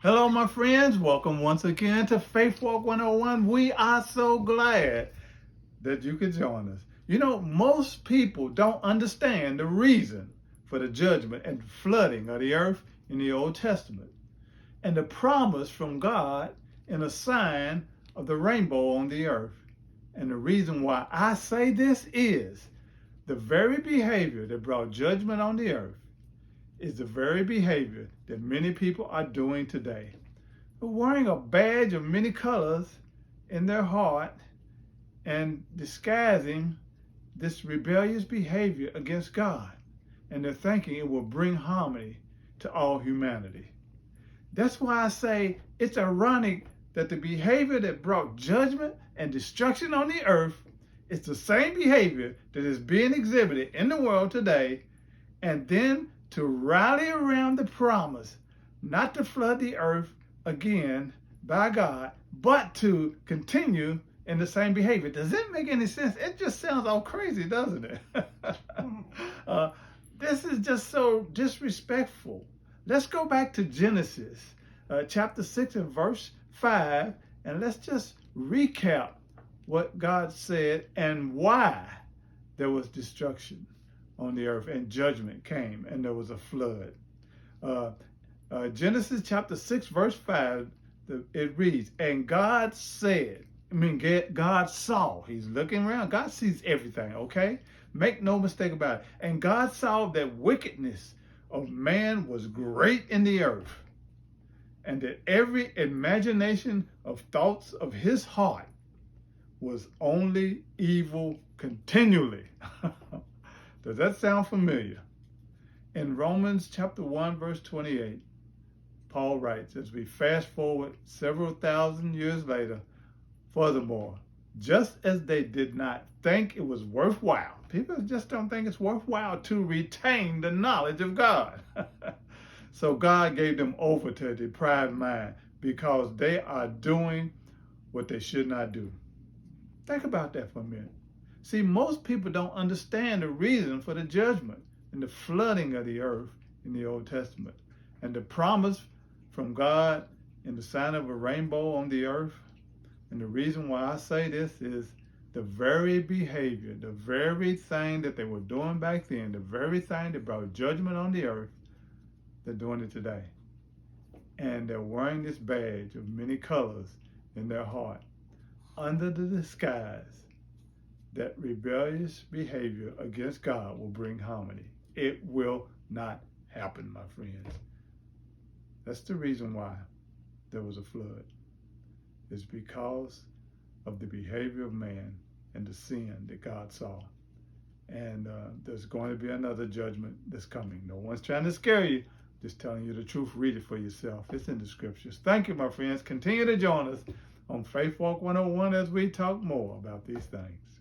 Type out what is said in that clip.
Hello, my friends. Welcome once again to Faith Walk 101. We are so glad that you could join us. You know, most people don't understand the reason for the judgment and flooding of the earth in the Old Testament and the promise from God in a sign of the rainbow on the earth. And the reason why I say this is the very behavior that brought judgment on the earth is the very behavior that many people are doing today. They're wearing a badge of many colors in their heart and disguising this rebellious behavior against God. And they're thinking it will bring harmony to all humanity. That's why I say it's ironic that the behavior that brought judgment and destruction on the earth is the same behavior that is being exhibited in the world today, and then to rally around the promise not to flood the earth again by God, but to continue in the same behavior. Does it make any sense? It just sounds all crazy, doesn't it? This is just so disrespectful. Let's go back to Genesis chapter 6 and verse 5, and let's just recap what God said and why there was destruction on the earth and judgment came and there was a flood. Genesis chapter 6 verse 5, it reads, and God said, God saw. He's looking around. God sees everything, okay? Make no mistake about it. And God saw that wickedness of man was great in the earth, and that every imagination of thoughts of his heart was only evil continually. Does that sound familiar? In Romans chapter 1, verse 28, Paul writes, as we fast forward several thousand years later, furthermore, just as they did not think it was worthwhile, people just don't think it's worthwhile to retain the knowledge of God. So God gave them over to a depraved mind because they are doing what they should not do. Think about that for a minute. See, most people don't understand the reason for the judgment and the flooding of the earth in the Old Testament and the promise from God in the sign of a rainbow on the earth. And the reason why I say this is the very behavior, the very thing that they were doing back then, the very thing that brought judgment on the earth, they're doing it today. And they're wearing this badge of many colors in their heart under the disguise that rebellious behavior against God will bring harmony. It will not happen, my friends. That's the reason why there was a flood. It's because of the behavior of man and the sin that God saw. And there's going to be another judgment that's coming. No one's trying to scare you, just telling you the truth. Read it for yourself. It's in the scriptures. Thank you, my friends. Continue to join us on Faith Walk 101 as we talk more about these things.